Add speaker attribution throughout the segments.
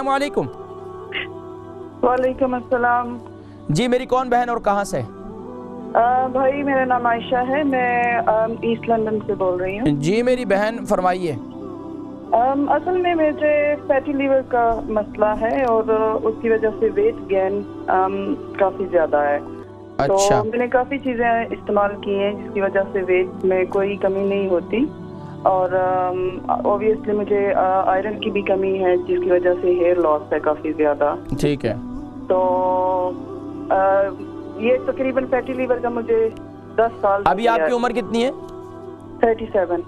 Speaker 1: अस्सलाम वालेकुम।
Speaker 2: वालेकुम अस्सलाम।
Speaker 1: जी, मेरी कौन बहन और कहाँ से?
Speaker 2: भाई मेरा नाम आयशा है, मैं ईस्ट लंदन से बोल रही हूँ।
Speaker 1: जी मेरी बहन, फरमाइए।
Speaker 2: असल में मुझे फैटी लीवर का मसला है और उसकी वजह से वेट गेन काफ़ी ज़्यादा है।
Speaker 1: अच्छा।
Speaker 2: तो मैंने काफ़ी चीज़ें इस्तेमाल की हैं जिसकी वजह से वेट में कोई कमी नहीं होती, और ऑब्वियसली मुझे आयरन की भी कमी है जिसकी वजह से हेयर लॉस है काफ़ी ज़्यादा।
Speaker 1: ठीक है।
Speaker 2: तो ये तकरीबन फैटी लीवर का मुझे 10 साल।
Speaker 1: अभी आपकी उम्र कितनी है?
Speaker 2: 37।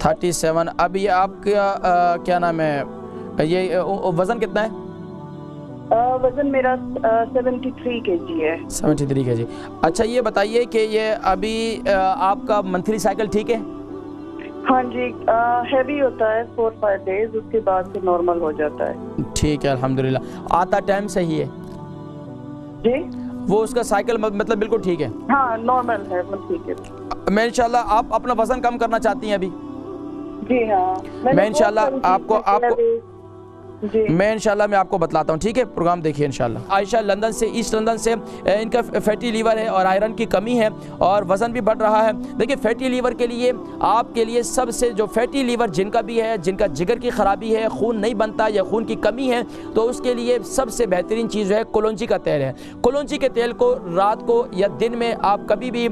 Speaker 1: 37। अभी आपका क्या नाम है, ये वज़न कितना है?
Speaker 2: वजन मेरा 73 kg है।
Speaker 1: 73 kg। अच्छा, ये बताइए कि ये अभी आपका मंथली साइकिल ठीक है?
Speaker 2: हाँ जी, हैवी होता है 4-5 डेज, उसके बाद से नॉर्मल हो जाता है।
Speaker 1: ठीक है, अल्हम्दुलिल्लाह। आता टाइम सही है
Speaker 2: जी,
Speaker 1: वो, उसका साइकिल मतलब बिल्कुल ठीक है?
Speaker 2: हाँ नॉर्मल है, मतलब ठीक है।
Speaker 1: मैं इंशाल्लाह, आप अपना वज़न कम करना चाहती हैं अभी?
Speaker 2: जी हाँ,
Speaker 1: मैं इंशाल्लाह
Speaker 2: जी
Speaker 1: मैं इंशाल्लाह आपको बतलाता हूँ, ठीक है? प्रोग्राम देखिए इंशाल्लाह। आयशा लंदन से, ईस्ट लंदन से, इनका फैटी लीवर है और आयरन की कमी है और वज़न भी बढ़ रहा है। देखिए, फैटी लीवर के लिए, आपके लिए सबसे, जो फैटी लीवर जिनका भी है, जिनका जिगर की ख़राबी है, खून नहीं बनता या खून की कमी है, तो उसके लिए सबसे बेहतरीन चीज़ है कलौंजी का तेल है। कलौंजी के तेल को रात को या दिन में आप कभी भी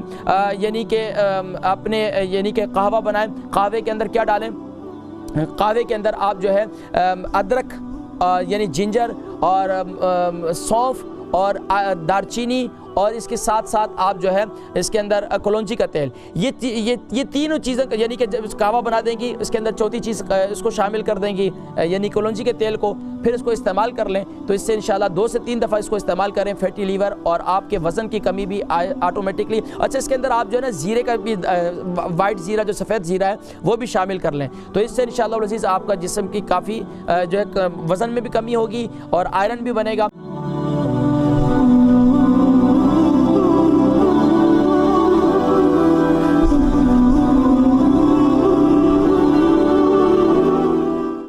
Speaker 1: यानी कि अपने यानी कि कहवा बनाएं। कहवे के अंदर क्या डालें? कहवे के अंदर आप जो है अदरक यानी जिंजर और सौंफ और दारचीनी, और इसके साथ साथ आप जो है इसके अंदर कलौंजी का तेल, ये तीनों चीज़ें यानी कि जब कहवा बना देंगी, इसके अंदर चौथी चीज़ इसको शामिल कर देंगी यानी कलौंजी के तेल को, फिर इसको इस्तेमाल कर लें तो इससे इंशाल्लाह 2 से 3 दफ़ा इसको इस्तेमाल करें, फैटी लीवर और आपके वज़न की कमी भी ऑटोमेटिकली। अच्छा, इसके अंदर आप जो है ना ज़ीरे का भी, वाइट ज़ीरा जो सफ़ेद ज़ीरा है वो भी शामिल कर लें, तो इससे इंशाल्लाह अज़ीज़ आपका जिस्म की काफ़ी जो है वज़न में भी कमी होगी और आयरन भी बनेगा।